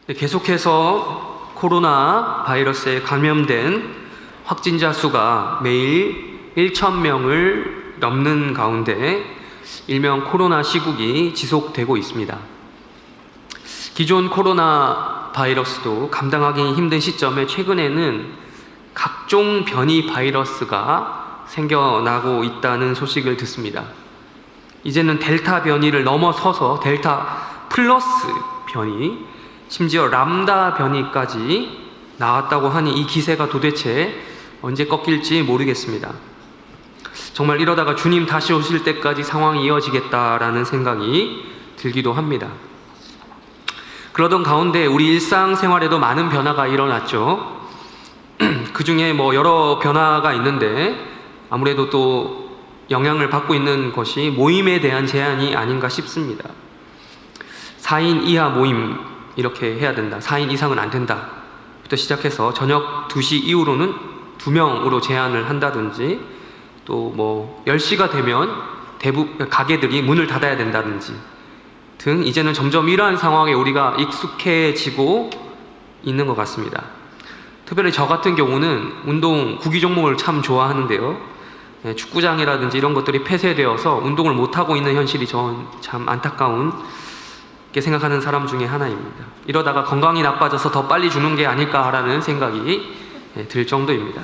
계속해서 코로나 바이러스에 감염된 확진자 수가 매일 1,000명을 넘는 가운데 일명 코로나 시국이 지속되고 있습니다. 기존 코로나 바이러스도 감당하기 힘든 시점에 최근에는 각종 변이 바이러스가 생겨나고 있다는 소식을 듣습니다. 이제는 델타 변이를 넘어서서 델타 플러스 변이, 심지어 람다 변이까지 나왔다고 하니 이 기세가 도대체 언제 꺾일지 모르겠습니다. 정말 이러다가 주님 다시 오실 때까지 상황이 이어지겠다라는 생각이 들기도 합니다. 그러던 가운데 우리 일상생활에도 많은 변화가 일어났죠. 그 중에 여러 변화가 있는데 아무래도 또 영향을 받고 있는 것이 모임에 대한 제한이 아닌가 싶습니다. 4인 이하 모임 이렇게 해야 된다, 4인 이상은 안 된다 부터 시작해서 저녁 2시 이후로는 2명으로 제한을 한다든지, 또 10시가 되면 대부분 가게들이 문을 닫아야 된다든지 등 이제는 점점 이러한 상황에 우리가 익숙해지고 있는 것 같습니다. 특별히 저 같은 경우는 운동 구기 종목을 참 좋아하는데요, 축구장이라든지 이런 것들이 폐쇄되어서 운동을 못하고 있는 현실이 전 참 안타까운 게 생각하는 사람 중에 하나입니다. 이러다가 건강이 나빠져서 더 빨리 죽는 게 아닐까라는 생각이 들 정도입니다.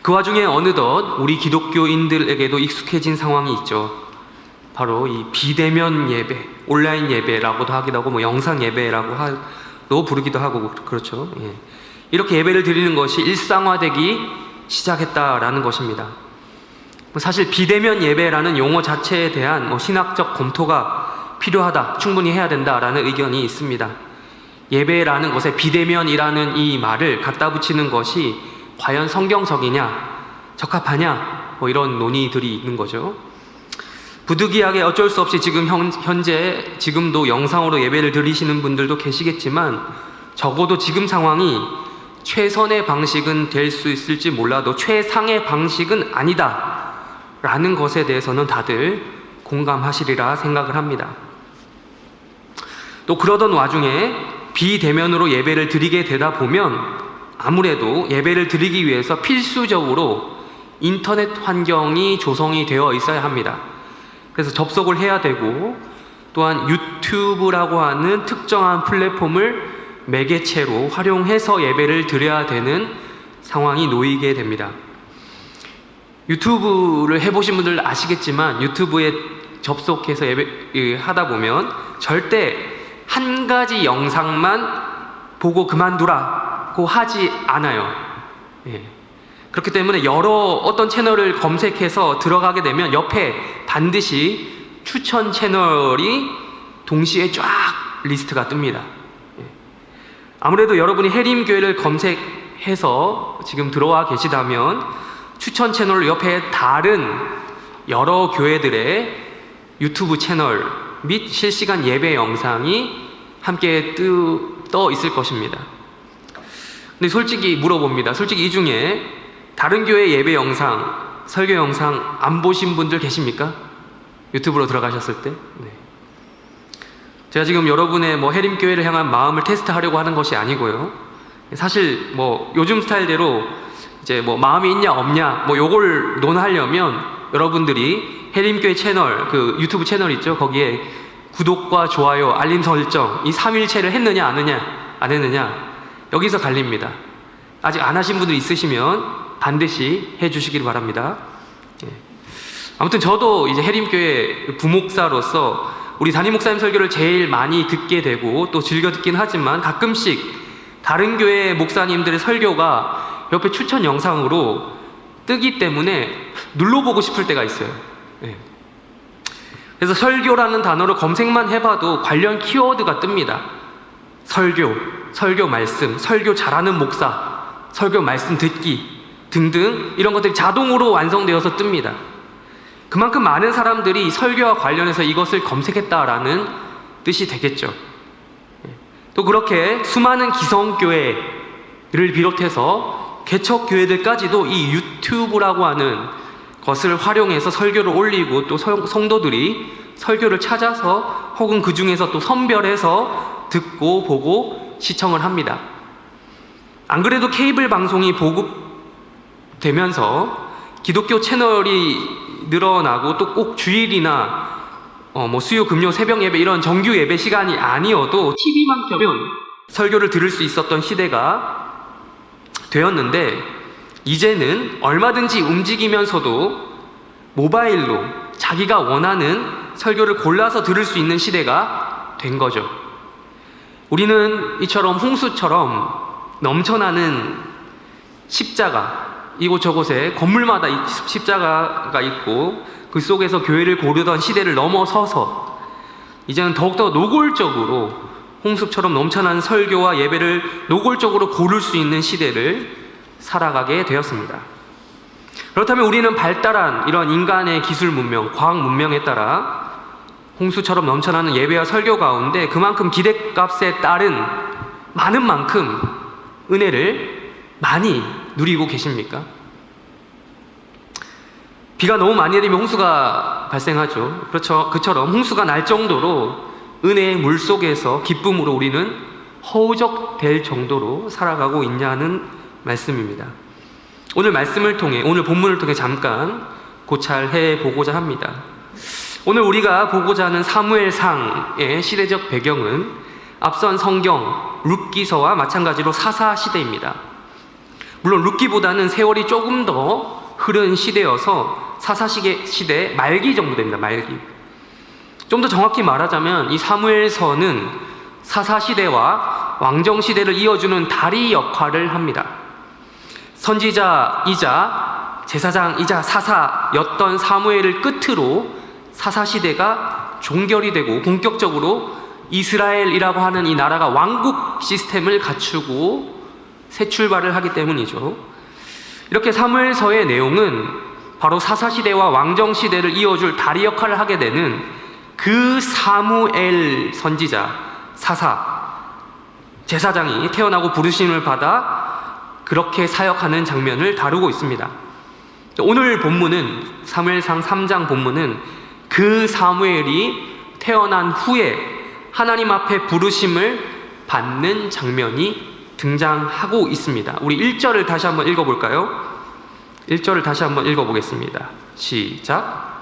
그 와중에 어느덧 우리 기독교인들에게도 익숙해진 상황이 있죠. 바로 이 비대면 예배, 온라인 예배라고도 하기도 하고 영상 예배라고 부르기도 하고 그렇죠. 이렇게 예배를 드리는 것이 일상화되기 시작했다라는 것입니다. 사실 비대면 예배라는 용어 자체에 대한 신학적 검토가 필요하다, 충분히 해야 된다라는 의견이 있습니다. 예배라는 것에 비대면이라는 이 말을 갖다 붙이는 것이 과연 성경적이냐, 적합하냐, 이런 논의들이 있는 거죠. 부득이하게 어쩔 수 없이 지금도 영상으로 예배를 드리시는 분들도 계시겠지만, 적어도 지금 상황이 최선의 방식은 될 수 있을지 몰라도 최상의 방식은 아니다 라는 것에 대해서는 다들 공감하시리라 생각을 합니다. 또 그러던 와중에 비대면으로 예배를 드리게 되다 보면 아무래도 예배를 드리기 위해서 필수적으로 인터넷 환경이 조성이 되어 있어야 합니다. 그래서 접속을 해야 되고, 또한 유튜브라고 하는 특정한 플랫폼을 매개체로 활용해서 예배를 드려야 되는 상황이 놓이게 됩니다. 유튜브를 해보신 분들 아시겠지만 유튜브에 접속해서 예배 하다 보면 절대 한 가지 영상만 보고 그만두라고 하지 않아요. 그렇기 때문에 어떤 채널을 검색해서 들어가게 되면 옆에 반드시 추천 채널이 동시에 쫙 리스트가 뜹니다. 아무래도 여러분이 해림교회를 검색해서 지금 들어와 계시다면 추천 채널 옆에 다른 여러 교회들의 유튜브 채널 및 실시간 예배 영상이 함께 떠 있을 것입니다. 근데 솔직히 물어봅니다. 솔직히 이 중에 다른 교회 예배 영상, 설교 영상 안 보신 분들 계십니까? 유튜브로 들어가셨을 때? 제가 지금 여러분의 해림교회를 향한 마음을 테스트하려고 하는 것이 아니고요. 사실 요즘 스타일대로 이제 마음이 있냐 없냐 요걸 논하려면 여러분들이 해림교회 채널, 그 유튜브 채널 있죠? 거기에 구독과 좋아요, 알림 설정 이 3일체를 했느냐 안 했느냐 여기서 갈립니다. 아직 안 하신 분들 있으시면 반드시 해주시길 바랍니다. 아무튼 저도 이제 해림교회 부목사로서 우리 담임 목사님 설교를 제일 많이 듣게 되고 또 즐겨 듣긴 하지만 가끔씩 다른 교회 목사님들의 설교가 옆에 추천 영상으로 뜨기 때문에 눌러보고 싶을 때가 있어요. 그래서 설교라는 단어로 검색만 해봐도 관련 키워드가 뜹니다. 설교 말씀, 설교 잘하는 목사, 설교 말씀 듣기 등등 이런 것들이 자동으로 완성되어서 뜹니다. 그만큼 많은 사람들이 설교와 관련해서 이것을 검색했다라는 뜻이 되겠죠. 또 그렇게 수많은 기성교회를 비롯해서 개척교회들까지도 이 유튜브라고 하는 것을 활용해서 설교를 올리고 또 성도들이 설교를 찾아서 혹은 그 중에서 또 선별해서 듣고 보고 시청을 합니다. 안 그래도 케이블 방송이 보급되면서 기독교 채널이 늘어나고 또 꼭 주일이나 수요, 금요, 새벽 예배 이런 정규 예배 시간이 아니어도 TV만 켜면 설교를 들을 수 있었던 시대가 되었는데, 이제는 얼마든지 움직이면서도 모바일로 자기가 원하는 설교를 골라서 들을 수 있는 시대가 된 거죠. 우리는 이처럼 홍수처럼 넘쳐나는 십자가, 이곳저곳에 건물마다 십자가가 있고 그 속에서 교회를 고르던 시대를 넘어서서 이제는 더욱더 노골적으로 홍수처럼 넘쳐나는 설교와 예배를 노골적으로 고를 수 있는 시대를 살아가게 되었습니다. 그렇다면 우리는 발달한 이런 인간의 기술 문명, 과학 문명에 따라 홍수처럼 넘쳐나는 예배와 설교 가운데 그만큼 기대값에 따른 많은 만큼 은혜를 많이 누리고 계십니까? 비가 너무 많이 내리면 홍수가 발생하죠. 그렇죠. 그처럼 홍수가 날 정도로 은혜의 물 속에서 기쁨으로 우리는 허우적될 정도로 살아가고 있냐는 말씀입니다. 오늘 말씀을 통해, 오늘 본문을 통해 잠깐 고찰해 보고자 합니다. 오늘 우리가 보고자 하는 사무엘상의 시대적 배경은 앞선 성경 룻기서와 마찬가지로 사사시대입니다. 물론 룻기보다는 세월이 조금 더 흐른 시대여서 사사시대 말기 정도 됩니다. 말기. 좀 더 정확히 말하자면 이 사무엘서는 사사시대와 왕정시대를 이어주는 다리 역할을 합니다. 선지자이자 제사장이자 사사였던 사무엘을 끝으로 사사시대가 종결이 되고 본격적으로 이스라엘이라고 하는 이 나라가 왕국 시스템을 갖추고 새 출발을 하기 때문이죠. 이렇게 사무엘서의 내용은 바로 사사시대와 왕정시대를 이어줄 다리 역할을 하게 되는 그 사무엘 선지자, 사사, 제사장이 태어나고 부르심을 받아 그렇게 사역하는 장면을 다루고 있습니다. 오늘 본문은, 사무엘상 3장 본문은 그 사무엘이 태어난 후에 하나님 앞에 부르심을 받는 장면이 등장하고 있습니다. 우리 1절을 다시 한번 읽어볼까요? 1절을 다시 한번 읽어보겠습니다. 시작.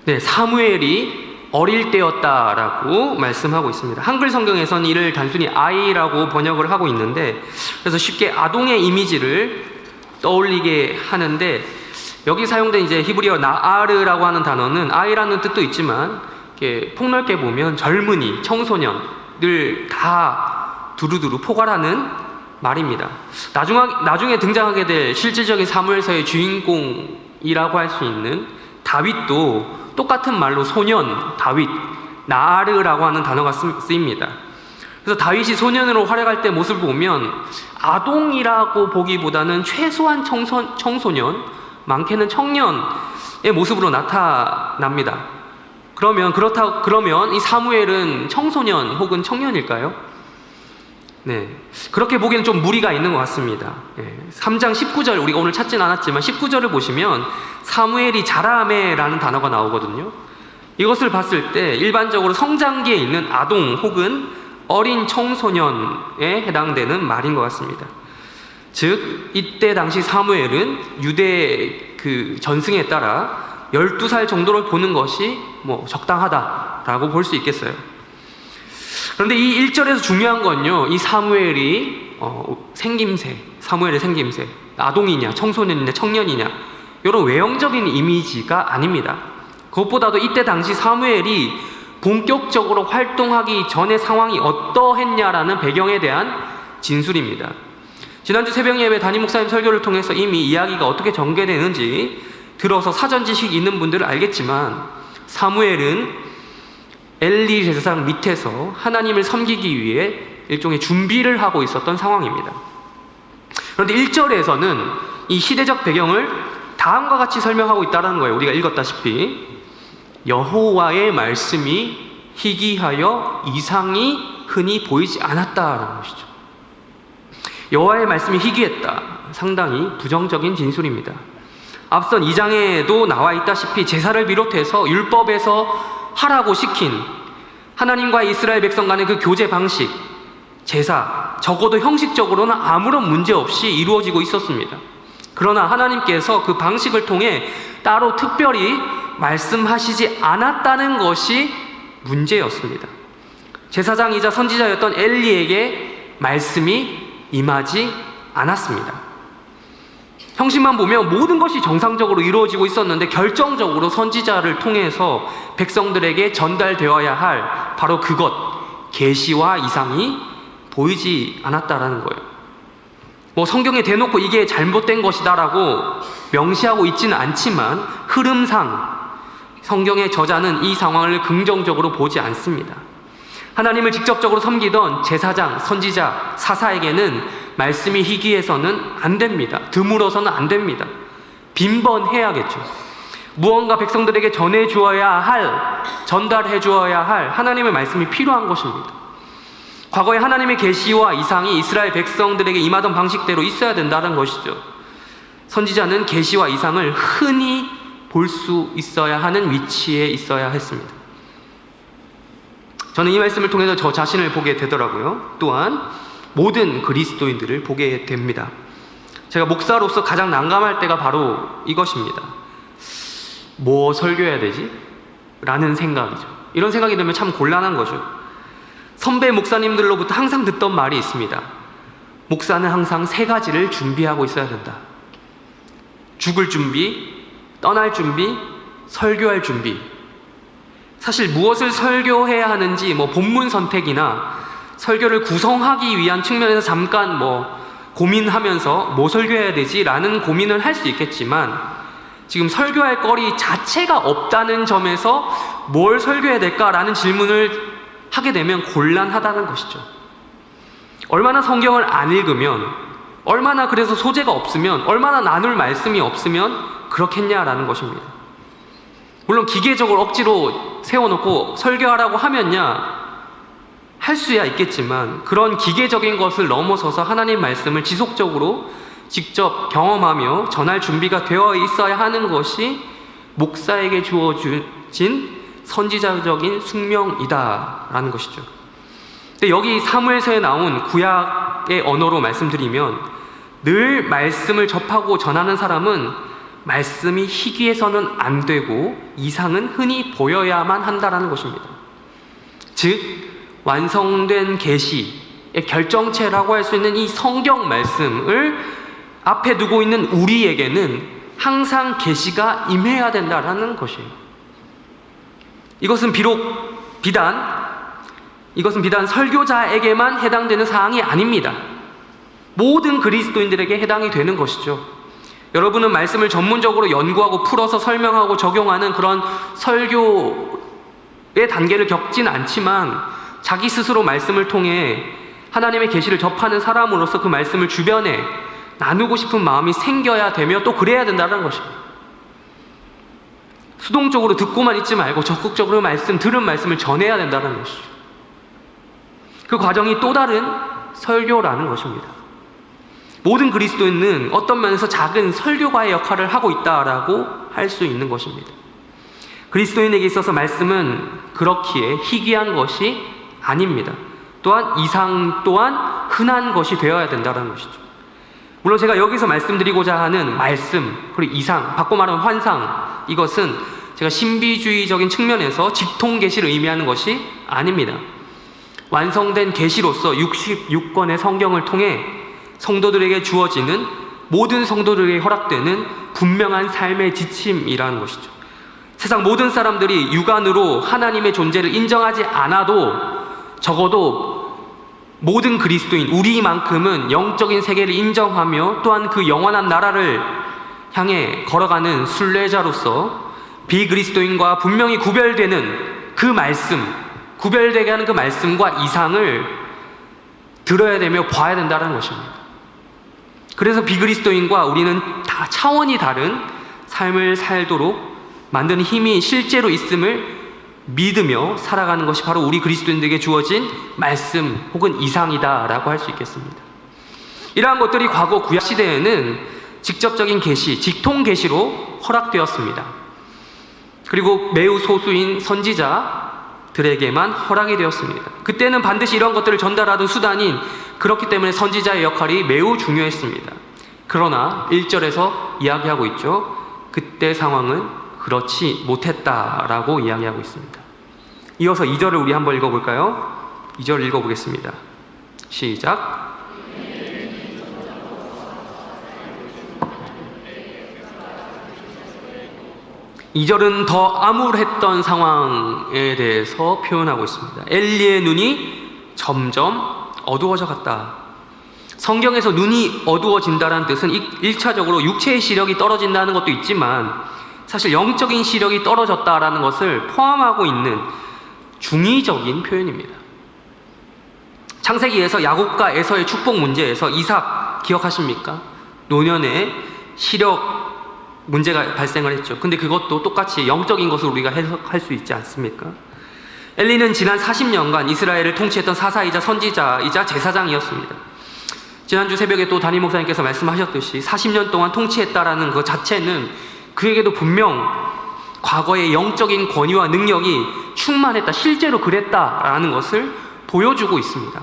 네, 사무엘이 어릴 때였다라고 말씀하고 있습니다. 한글 성경에서는 이를 단순히 아이라고 번역을 하고 있는데, 그래서 쉽게 아동의 이미지를 떠올리게 하는데, 여기 사용된 이제 히브리어 나아르라고 하는 단어는 아이라는 뜻도 있지만 이렇게 폭넓게 보면 젊은이, 청소년을 다 두루두루 포괄하는 말입니다. 나중에 등장하게 될 실질적인 사무엘서의 주인공이라고 할 수 있는 다윗도 똑같은 말로 소년, 다윗, 나아르라고 하는 단어가 쓰입니다. 그래서 다윗이 소년으로 활약할 때 모습을 보면 아동이라고 보기보다는 최소한 청소년, 많게는 청년의 모습으로 나타납니다. 그러면 이 사무엘은 청소년 혹은 청년일까요? 네, 그렇게 보기에는 좀 무리가 있는 것 같습니다. 3장 19절, 우리가 오늘 찾진 않았지만 19절을 보시면 사무엘이 자라매라는 단어가 나오거든요. 이것을 봤을 때 일반적으로 성장기에 있는 아동 혹은 어린 청소년에 해당되는 말인 것 같습니다. 즉 이때 당시 사무엘은 유대 그 전승에 따라 12살 정도를 보는 것이 적당하다라고 볼 수 있겠어요. 그런데 이 1절에서 중요한 건요, 이 사무엘이 사무엘의 생김새, 아동이냐 청소년이냐 청년이냐 이런 외형적인 이미지가 아닙니다. 그것보다도 이때 당시 사무엘이 본격적으로 활동하기 전의 상황이 어떠했냐라는 배경에 대한 진술입니다. 지난주 새벽 예배 담임 목사님 설교를 통해서 이미 이야기가 어떻게 전개되는지 들어서 사전 지식이 있는 분들은 알겠지만, 사무엘은 엘리 제사장 밑에서 하나님을 섬기기 위해 일종의 준비를 하고 있었던 상황입니다. 그런데 1절에서는 이 시대적 배경을 다음과 같이 설명하고 있다는 거예요. 우리가 읽었다시피 여호와의 말씀이 희귀하여 이상이 흔히 보이지 않았다라는 것이죠. 여호와의 말씀이 희귀했다. 상당히 부정적인 진술입니다. 앞선 2장에도 나와 있다시피 제사를 비롯해서 율법에서 하라고 시킨 하나님과 이스라엘 백성 간의 그 교제 방식, 제사, 적어도 형식적으로는 아무런 문제 없이 이루어지고 있었습니다. 그러나 하나님께서 그 방식을 통해 따로 특별히 말씀하시지 않았다는 것이 문제였습니다. 제사장이자 선지자였던 엘리에게 말씀이 임하지 않았습니다. 형식만 보면 모든 것이 정상적으로 이루어지고 있었는데 결정적으로 선지자를 통해서 백성들에게 전달되어야 할 바로 그것, 계시와 이상이 보이지 않았다라는 거예요. 성경에 대놓고 이게 잘못된 것이다라고 명시하고 있지는 않지만 흐름상 성경의 저자는 이 상황을 긍정적으로 보지 않습니다. 하나님을 직접적으로 섬기던 제사장, 선지자, 사사에게는 말씀이 희귀해서는 안 됩니다. 드물어서는 안 됩니다. 빈번해야겠죠. 무언가 백성들에게 전해 주어야 할, 전달해 주어야 할 하나님의 말씀이 필요한 것입니다. 과거에 하나님의 계시와 이상이 이스라엘 백성들에게 임하던 방식대로 있어야 된다는 것이죠. 선지자는 계시와 이상을 흔히 볼 수 있어야 하는 위치에 있어야 했습니다. 저는 이 말씀을 통해서 저 자신을 보게 되더라고요. 또한 모든 그리스도인들을 보게 됩니다. 제가 목사로서 가장 난감할 때가 바로 이것입니다. 뭐 설교해야 되지? 라는 생각이죠. 이런 생각이 들면 참 곤란한 거죠. 선배 목사님들로부터 항상 듣던 말이 있습니다. 목사는 항상 3가지를 준비하고 있어야 된다. 죽을 준비, 떠날 준비, 설교할 준비. 사실 무엇을 설교해야 하는지 본문 선택이나 설교를 구성하기 위한 측면에서 잠깐 고민하면서 뭐 설교해야 되지? 라는 고민을 할 수 있겠지만 지금 설교할 거리 자체가 없다는 점에서 뭘 설교해야 될까라는 질문을 하게 되면 곤란하다는 것이죠. 얼마나 성경을 안 읽으면, 얼마나 그래서 소재가 없으면, 얼마나 나눌 말씀이 없으면 그렇겠냐라는 것입니다. 물론 기계적으로 억지로 세워놓고 설교하라고 하면야 할 수야 있겠지만 그런 기계적인 것을 넘어서서 하나님 말씀을 지속적으로 직접 경험하며 전할 준비가 되어 있어야 하는 것이 목사에게 주어진 선지자적인 숙명이다라는 것이죠. 근데 여기 사무엘서에 나온 구약의 언어로 말씀드리면 늘 말씀을 접하고 전하는 사람은 말씀이 희귀해서는 안 되고 이상은 흔히 보여야만 한다라는 것입니다. 즉 완성된 계시의 결정체라고 할 수 있는 이 성경 말씀을 앞에 두고 있는 우리에게는 항상 계시가 임해야 된다라는 것이에요. 이것은 비단 설교자에게만 해당되는 사항이 아닙니다. 모든 그리스도인들에게 해당이 되는 것이죠. 여러분은 말씀을 전문적으로 연구하고 풀어서 설명하고 적용하는 그런 설교의 단계를 겪진 않지만 자기 스스로 말씀을 통해 하나님의 계시를 접하는 사람으로서 그 말씀을 주변에 나누고 싶은 마음이 생겨야 되며 또 그래야 된다는 것입니다. 수동적으로 듣고만 있지 말고 적극적으로 들은 말씀을 전해야 된다는 것이죠. 그 과정이 또 다른 설교라는 것입니다. 모든 그리스도인은 어떤 면에서 작은 설교가의 역할을 하고 있다라고 할 수 있는 것입니다. 그리스도인에게 있어서 말씀은 그렇기에 희귀한 것이 아닙니다. 또한 이상 또한 흔한 것이 되어야 된다는 것이죠. 물론 제가 여기서 말씀드리고자 하는 말씀, 그리고 이상, 바꿔 말하면 환상, 이것은 제가 신비주의적인 측면에서 직통 계시를 의미하는 것이 아닙니다. 완성된 계시로서 66권의 성경을 통해 성도들에게 주어지는 모든 성도들에게 허락되는 분명한 삶의 지침이라는 것이죠. 세상 모든 사람들이 육안으로 하나님의 존재를 인정하지 않아도 적어도 모든 그리스도인, 우리만큼은 영적인 세계를 인정하며 또한 그 영원한 나라를 향해 걸어가는 순례자로서 비그리스도인과 분명히 구별되는 그 말씀, 구별되게 하는 그 말씀과 이상을 들어야 되며 봐야 된다는 것입니다. 그래서 비그리스도인과 우리는 다 차원이 다른 삶을 살도록 만드는 힘이 실제로 있음을 믿으며 살아가는 것이 바로 우리 그리스도인들에게 주어진 말씀 혹은 이상이다라고 할 수 있겠습니다. 이러한 것들이 과거 구약 시대에는 직접적인 계시, 직통 계시로 허락되었습니다. 그리고 매우 소수인 선지자들에게만 허락이 되었습니다. 그때는 반드시 이런 것들을 전달하던 수단인, 그렇기 때문에 선지자의 역할이 매우 중요했습니다. 그러나 1절에서 이야기하고 있죠. 그때 상황은 그렇지 못했다라고 이야기하고 있습니다. 이어서 2절을 우리 한번 읽어볼까요? 2절 읽어보겠습니다. 시작. 2절은 더 암울했던 상황에 대해서 표현하고 있습니다. 엘리의 눈이 점점 어두워져 갔다. 성경에서 눈이 어두워진다는 뜻은 1차적으로 육체의 시력이 떨어진다는 것도 있지만 사실 영적인 시력이 떨어졌다라는 것을 포함하고 있는 중의적인 표현입니다. 창세기에서 야곱과 에서의 축복 문제에서 이삭 기억하십니까? 노년에 시력 문제가 발생을 했죠. 근데 그것도 똑같이 영적인 것을 우리가 해석할 수 있지 않습니까? 엘리는 지난 40년간 이스라엘을 통치했던 사사이자 선지자이자 제사장이었습니다. 지난주 새벽에 또 담임 목사님께서 말씀하셨듯이 40년 동안 통치했다라는 것 자체는 그에게도 분명 과거의 영적인 권위와 능력이 충만했다, 실제로 그랬다라는 것을 보여주고 있습니다.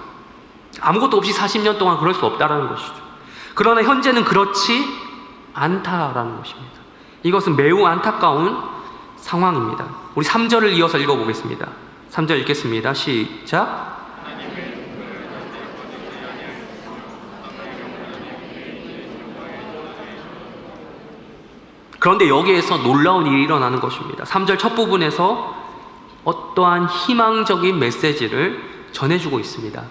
아무것도 없이 40년 동안 그럴 수 없다라는 것이죠. 그러나 현재는 그렇지 않다라는 것입니다. 이것은 매우 안타까운 상황입니다. 우리 3절을 이어서 읽어보겠습니다. 3절 읽겠습니다. 시작. 그런데 여기에서 놀라운 일이 일어나는 것입니다. 3절 첫 부분에서 어떠한 희망적인 메시지를 전해주고 있습니다.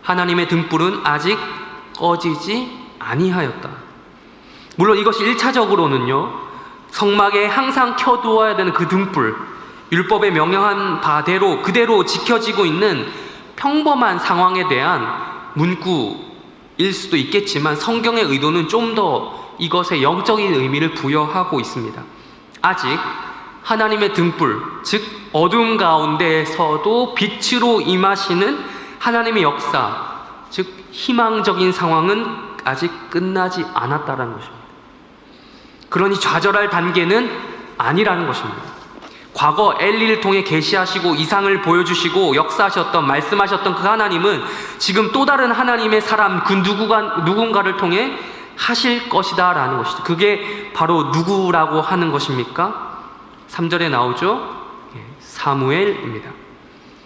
하나님의 등불은 아직 꺼지지 아니하였다. 물론 이것이 1차적으로는요, 성막에 항상 켜두어야 되는 그 등불, 율법에 명령한 바대로 그대로 지켜지고 있는 평범한 상황에 대한 문구일 수도 있겠지만 성경의 의도는 좀 더 이것에 영적인 의미를 부여하고 있습니다. 아직 하나님의 등불, 즉 어둠 가운데에서도 빛으로 임하시는 하나님의 역사, 즉 희망적인 상황은 아직 끝나지 않았다는 것입니다. 그러니 좌절할 단계는 아니라는 것입니다. 과거 엘리를 통해 계시하시고 이상을 보여주시고 역사하셨던, 말씀하셨던 그 하나님은 지금 또 다른 하나님의 사람, 그 누군가를 통해 하실 것이다 라는 것이죠. 그게 바로 누구라고 하는 것입니까? 3절에 나오죠. 사무엘입니다.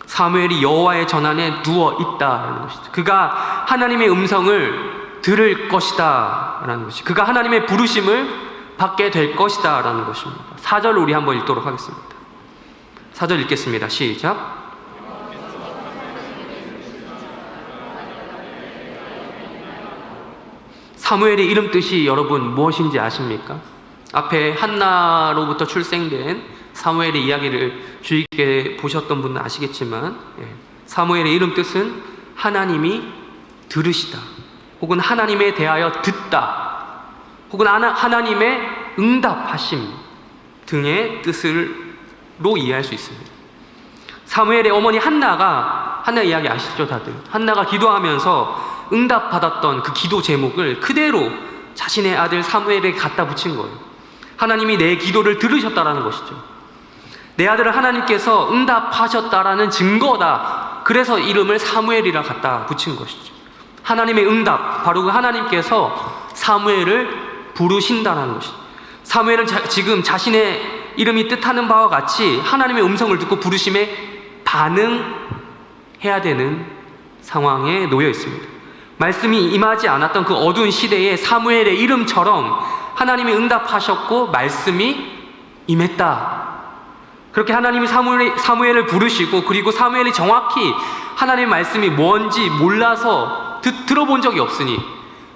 사무엘이 여호와의 전안에 누워 있다라는 것이죠. 그가 하나님의 음성을 들을 것이다 라는 것이죠. 그가 하나님의 부르심을 받게 될 것이다 라는 것입니다. 4절을 우리 한번 읽도록 하겠습니다. 4절 읽겠습니다. 시작. 사무엘의 이름 뜻이 여러분 무엇인지 아십니까? 앞에 한나로부터 출생된 사무엘의 이야기를 주의 깊게 보셨던 분은 아시겠지만, 사무엘의 이름 뜻은 하나님이 들으시다, 혹은 하나님에 대하여 듣다, 혹은 하나님의 응답하심 등의 뜻으로 이해할 수 있습니다. 사무엘의 어머니 한나 이야기 아시죠 다들? 한나가 기도하면서 응답받았던 그 기도 제목을 그대로 자신의 아들 사무엘에게 갖다 붙인 거예요. 하나님이 내 기도를 들으셨다라는 것이죠. 내 아들을 하나님께서 응답하셨다라는 증거다. 그래서 이름을 사무엘이라 갖다 붙인 것이죠. 하나님의 응답, 바로 그 하나님께서 사무엘을 부르신다는 것이죠. 사무엘은 지금 자신의 이름이 뜻하는 바와 같이 하나님의 음성을 듣고 부르심에 반응해야 되는 상황에 놓여 있습니다. 말씀이 임하지 않았던 그 어두운 시대에 사무엘의 이름처럼 하나님이 응답하셨고 말씀이 임했다. 그렇게 하나님이 사무엘을 부르시고, 그리고 사무엘이 정확히 하나님의 말씀이 뭔지 몰라서 들어본 적이 없으니,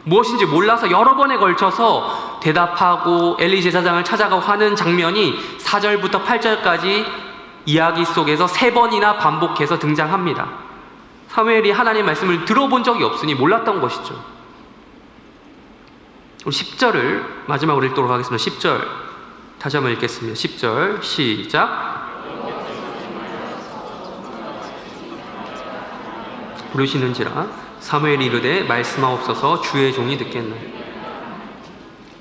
무엇인지 몰라서 여러 번에 걸쳐서 대답하고 엘리 제사장을 찾아가고 하는 장면이 4절부터 8절까지 이야기 속에서 3번이나 반복해서 등장합니다. 사무엘이 하나님의 말씀을 들어본 적이 없으니 몰랐던 것이죠. 우리 10절을 마지막으로 읽도록 하겠습니다. 10절 다시 한번 읽겠습니다. 10절 시작. 부르시는지라 사무엘이 이르되 말씀하옵소서, 주의 종이 듣겠나이다.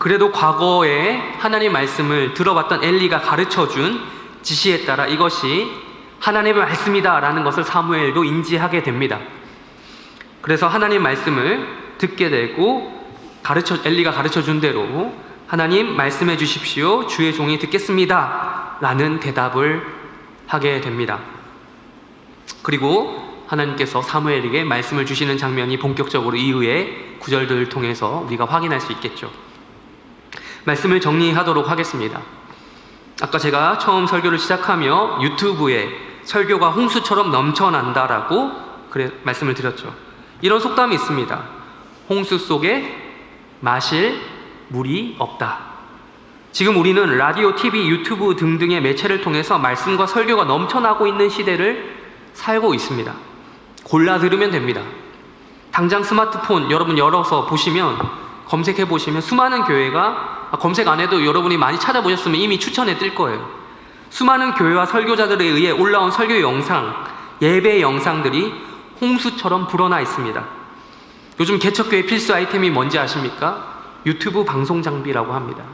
그래도 과거에 하나님 말씀을 들어봤던 엘리가 가르쳐준 지시에 따라 이것이 하나님의 말씀이다 라는 것을 사무엘도 인지하게 됩니다. 그래서 하나님 말씀을 듣게 되고 엘리가 가르쳐준 대로 하나님 말씀해 주십시오, 주의 종이 듣겠습니다 라는 대답을 하게 됩니다. 그리고 하나님께서 사무엘에게 말씀을 주시는 장면이 본격적으로 이후의 구절들을 통해서 우리가 확인할 수 있겠죠. 말씀을 정리하도록 하겠습니다. 아까 제가 처음 설교를 시작하며 유튜브에 설교가 홍수처럼 넘쳐난다라고 말씀을 드렸죠. 이런 속담이 있습니다. 홍수 속에 마실 물이 없다. 지금 우리는 라디오, TV, 유튜브 등등의 매체를 통해서 말씀과 설교가 넘쳐나고 있는 시대를 살고 있습니다. 골라 들으면 됩니다. 당장 스마트폰 여러분 열어서 보시면, 검색해 보시면 수많은 교회가, 검색 안 해도 여러분이 많이 찾아보셨으면 이미 추천에 뜰 거예요. 수많은 교회와 설교자들에 의해 올라온 설교 영상, 예배 영상들이 홍수처럼 불어나 있습니다. 요즘 개척교회 필수 아이템이 뭔지 아십니까? 유튜브 방송 장비라고 합니다.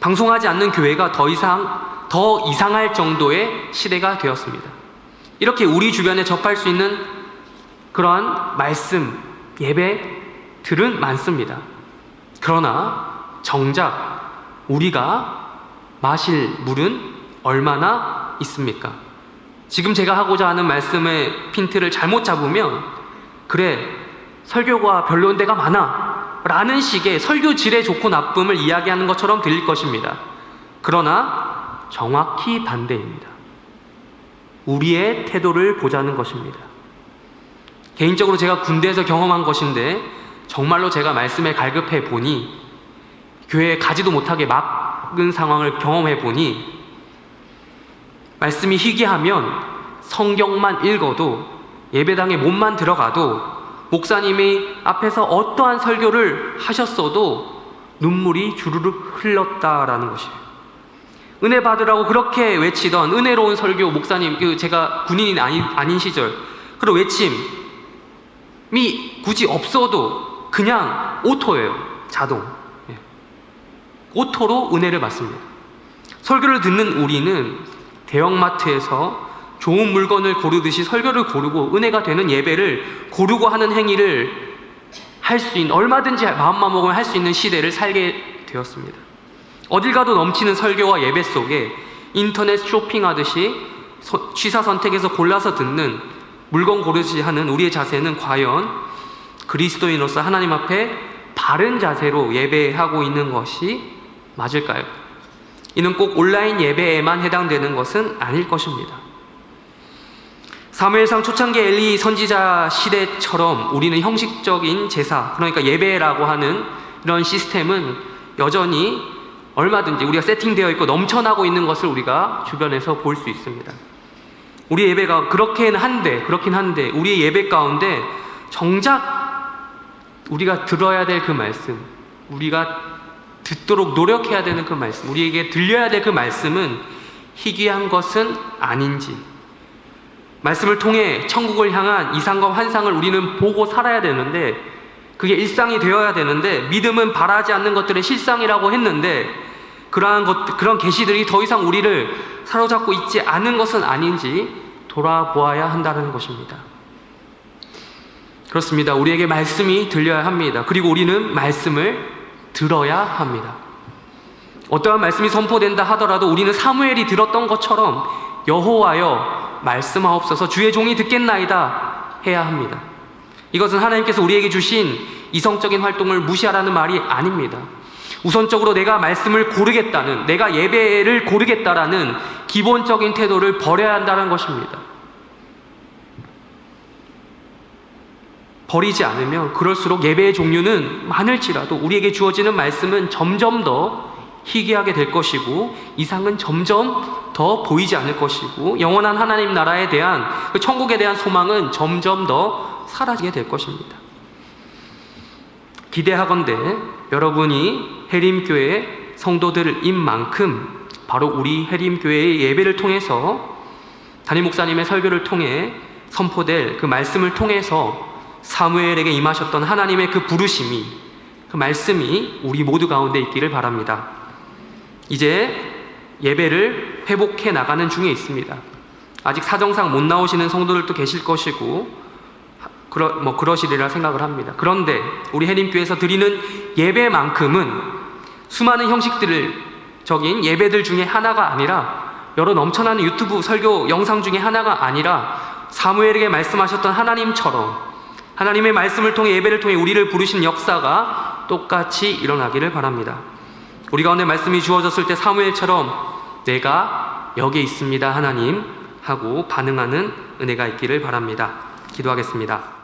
방송하지 않는 교회가 더 이상할 정도의 시대가 되었습니다. 이렇게 우리 주변에 접할 수 있는 그러한 말씀, 예배들은 많습니다. 그러나 정작 우리가 마실 물은 얼마나 있습니까? 지금 제가 하고자 하는 말씀의 핀트를 잘못 잡으면, 그래, 설교가 별로인 데가 많아 라는 식의 설교 질의 좋고 나쁨을 이야기하는 것처럼 들릴 것입니다. 그러나 정확히 반대입니다. 우리의 태도를 보자는 것입니다. 개인적으로 제가 군대에서 경험한 것인데, 정말로 제가 말씀에 갈급해 보니, 교회에 가지도 못하게 막은 상황을 경험해 보니, 말씀이 희귀하면 성경만 읽어도, 예배당에 몸만 들어가도, 목사님이 앞에서 어떠한 설교를 하셨어도 눈물이 주르륵 흘렀다라는 것이에요. 은혜 받으라고 그렇게 외치던 은혜로운 설교 목사님, 제가 군인이 아닌 시절 그런 외침이 굳이 없어도 그냥 오토예요. 자동. 오토로 은혜를 받습니다. 설교를 듣는 우리는 대형마트에서 좋은 물건을 고르듯이 설교를 고르고 은혜가 되는 예배를 고르고 하는 행위를 할 수 있는, 얼마든지 마음만 먹으면 할 수 있는 시대를 살게 되었습니다. 어딜 가도 넘치는 설교와 예배 속에 인터넷 쇼핑하듯이 취사 선택해서 골라서 듣는, 물건 고르듯이 하는 우리의 자세는 과연 그리스도인으로서 하나님 앞에 바른 자세로 예배하고 있는 것이 맞을까요? 이는 꼭 온라인 예배에만 해당되는 것은 아닐 것입니다. 사무엘상 초창기 엘리 선지자 시대처럼 우리는 형식적인 제사, 그러니까 예배라고 하는 이런 시스템은 여전히 얼마든지 우리가 세팅되어 있고 넘쳐나고 있는 것을 우리가 주변에서 볼 수 있습니다. 우리 예배가 그렇긴 한데 우리의 예배 가운데 정작 우리가 들어야 될 그 말씀, 우리가 듣도록 노력해야 되는 그 말씀, 우리에게 들려야 될 그 말씀은 희귀한 것은 아닌지, 말씀을 통해 천국을 향한 이상과 환상을 우리는 보고 살아야 되는데, 그게 일상이 되어야 되는데, 믿음은 바라지 않는 것들의 실상이라고 했는데, 그런 계시들이 더 이상 우리를 사로잡고 있지 않은 것은 아닌지 돌아보아야 한다는 것입니다. 그렇습니다. 우리에게 말씀이 들려야 합니다. 그리고 우리는 말씀을 들어야 합니다. 어떠한 말씀이 선포된다 하더라도 우리는 사무엘이 들었던 것처럼 여호와여 말씀하옵소서, 주의 종이 듣겠나이다 해야 합니다. 이것은 하나님께서 우리에게 주신 이성적인 활동을 무시하라는 말이 아닙니다. 우선적으로 내가 말씀을 고르겠다는, 내가 예배를 고르겠다라는 기본적인 태도를 버려야 한다는 것입니다. 버리지 않으면 그럴수록 예배의 종류는 많을지라도 우리에게 주어지는 말씀은 점점 더 희귀하게 될 것이고, 이상은 점점 더 보이지 않을 것이고, 영원한 하나님 나라에 대한, 그 천국에 대한 소망은 점점 더 사라지게 될 것입니다. 기대하건대 여러분이 해림교회 성도들인 만큼 바로 우리 해림교회의 예배를 통해서, 담임 목사님의 설교를 통해 선포될 그 말씀을 통해서 사무엘에게 임하셨던 하나님의 그 부르심이 그 말씀이 우리 모두 가운데 있기를 바랍니다. 이제 예배를 회복해 나가는 중에 있습니다. 아직 사정상 못 나오시는 성도들도 계실 것이고 그러시리라 생각을 합니다. 그런데 우리 해림교회에서 드리는 예배만큼은 수많은 형식적인 예배들 중에 하나가 아니라, 여러 넘쳐나는 유튜브 설교 영상 중에 하나가 아니라, 사무엘에게 말씀하셨던 하나님처럼 하나님의 말씀을 통해, 예배를 통해 우리를 부르신 역사가 똑같이 일어나기를 바랍니다. 우리 가운데 말씀이 주어졌을 때 사무엘처럼 내가 여기 있습니다 하나님 하고 반응하는 은혜가 있기를 바랍니다. 기도하겠습니다.